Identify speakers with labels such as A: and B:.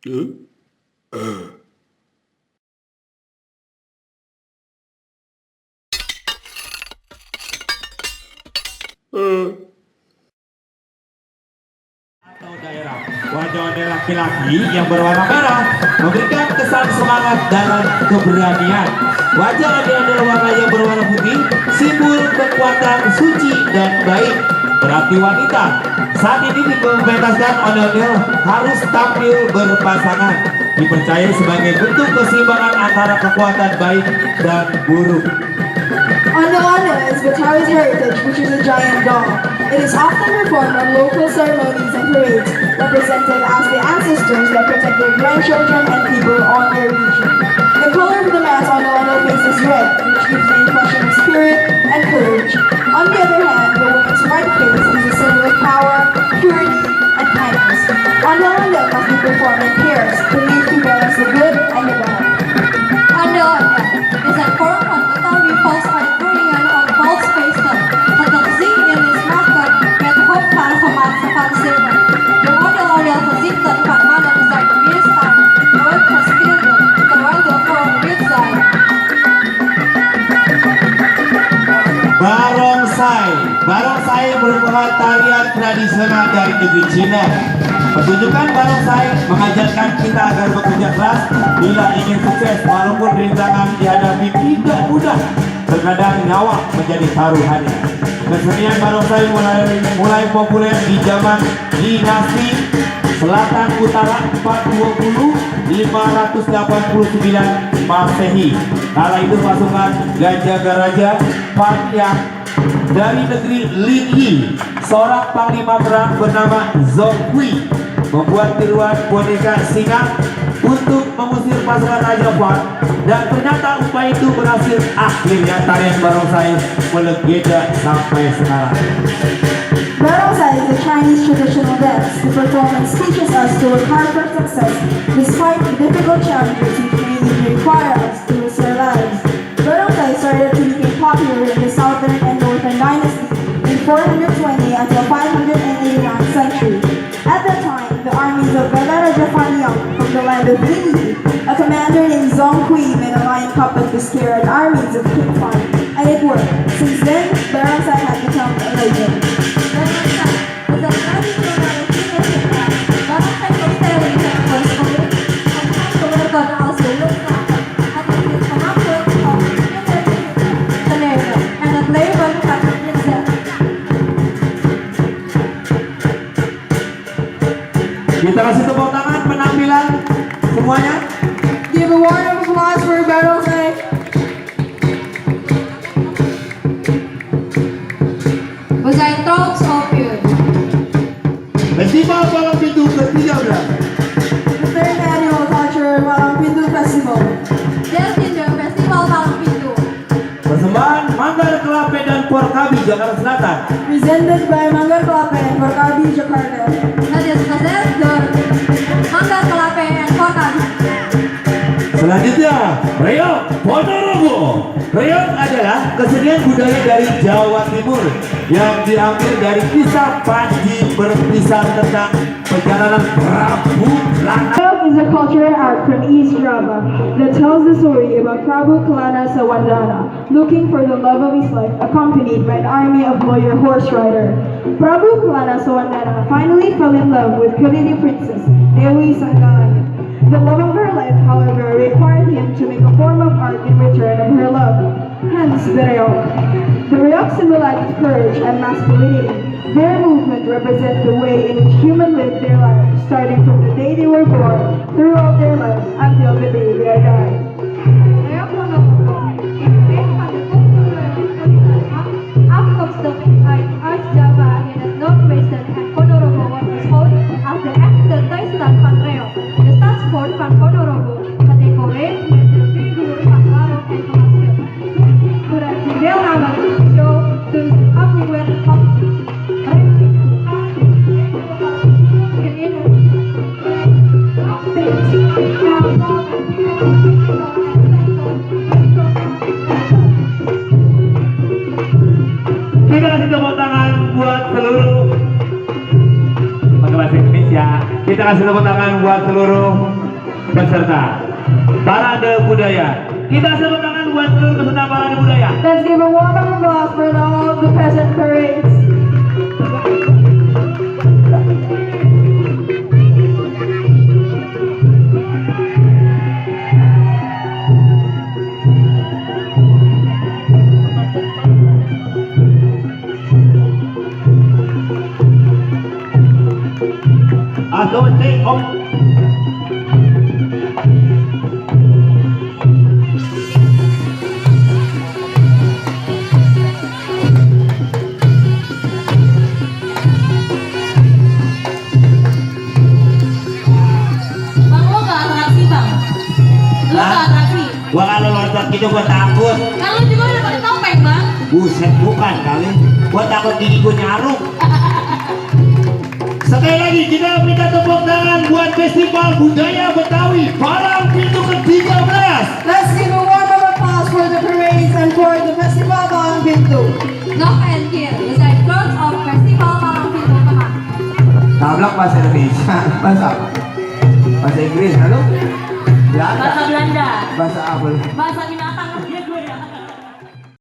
A: Atau daerah. Wajah laki-laki yang berwarna merah memberikan kesan semangat dan keberanian. Wajah ondel-ondel warna yang berwarna putih simbol kekuatan suci dan baik. Berarti wanita. Saat ini dipentaskan ondel-ondel harus tampil berpasangan. Dipercaya sebagai bentuk keseimbangan antara kekuatan baik dan buruk.
B: Ondel-ondel is Batawi's heritage, which is a giant doll. It is often performed on local ceremonies and parades, represented as the ancestors that protect their grandchildren and people on their region. The color of the mass ondel-ondel face is red, which gives the impression of spirit and courage. On the other hand, the woman's white face is a symbol of power, purity, and kindness. Ondel-ondel must be performed in pairs, believed to balance the good and the bad.
C: Ondel-ondel is a form of Betawi volksvervoering of volksfeesten. Het gezien in is mascot met hoofdpaal gemaakt van zilver. De ondel-ondel gezichten van mannen zijn meestal nooit geschilderd, terwijl de vrouwen wit zijn.
A: Barongsai merupakan tarian tradisional dari negeri Cina. Pertunjukan barongsai mengajarkan kita agar bekerja keras bila ingin sukses, walaupun rintangan dihadapi tidak mudah. Terkadang nyawa menjadi taruhannya. Kesenian barongsai mulai populer di zaman dinasti Selatan Utara 589 Masehi. Kala itu pasukan Gajah-Garaja Partia dari negeri Linyi, seorang panglima perang bernama Zhong Hui membuat tiruan boneka singa untuk mengusir pasukan Raja Fan, dan ternyata upaya itu berhasil. Akhirnya tarian barongsai melegenda sampai sekarang.
B: Barongsai is a Chinese traditional dance. The performance teaches us to work hard for success despite the difficult challenges which may even require us to risk our lives. Barongsai started to become popular in the southern and northern dynasty in 420 until 589 century. At that time, the armies of Gajah-Raja Fanyang from the land of Linyi, a commander named Zhong Hui, made a lion puppet to scare the armies of King Fan, and it worked. Since then, Barongsai has become a legend.
A: Kita kasih tepuk tangan penampilan semuanya.
B: Give a round of applause for Barongsai.
C: We zijn trots op u.
A: Festival Palang Pintu ke-13.
B: The third annual Cultural Palang Pintu Festival.
C: 13e Festival Palang Pintu.
A: Persembahan Manggar Kelapa dan Porkabi, Jakarta Selatan.
B: Presented by Manggar Kelapa and Porkabi, Jakarta.
C: Het is gezet door Manggar Kelapa en Porkabi.
A: Selanjutnya, Reog Ponorogo. Reog adalah kesenian budaya dari Jawa Timur yang diambil dari kisah Panji berpisah tentang perjalanan Prabu Lana.
B: Reog is a cultural art from East Java that tells the story about Prabu Kalana Sawandana looking for the love of his life, accompanied by an army of warrior horse rider. Prabu Kalana Sawandana finally fell in love with Kalini princess Dewi Sanggalangit. The love of her life, however, required him to make a form of art in return of her love, hence the Reog. The Reog symbolizes courage and masculinity. Their movement represents the way in which humans live their lives, starting from the day they were born, throughout their lives, until the day they are dying.
C: Reog Ponorogo is een van de culturele afkomstig uit Oost-Java in het noordwesten, en Ponorogo wordt beschouwd als de echte thuisstad van Reog. De stadspoort van Ponorogo, gedecoreerd met de figuur van Warok en Tomaskil. Doordat de deelname aan de show dus afgewerkt werd
A: Kita kasih tepuk tangan buat seluruh pakai bahasa Indonesia. Kita kasih tepuk tangan buat seluruh peserta parade budaya. Kita kasih tepuk tangan buat seluruh peserta parade budaya.
B: Let's give a warm applause for all of the peasant parades.
A: Atau take off.
C: Bang, lo gak atraksi bang? Lo gak
A: Hah?
C: atraksi?
A: Gua kalau loncat gitu gua takut.
C: Kan lo juga udah pakai topeng bang.
A: Buset, bukan kali. Gua takut gigi gua nyaruk. Sekali lagi kita minta tepuk tangan buat Festival Budaya Betawi Palang Pintu ke-13.
B: Let's give a warm applause for the parades and for the Festival Palang Pintu.
C: No and here, the side girls of Festival Palang Pintu Kemang.
D: Tablak bahasa Indonesia. Bahasa apa? Bahasa Inggris, halo? Ya,
C: Bahasa Belanda,
D: bahasa apa?
C: bahasa binatang.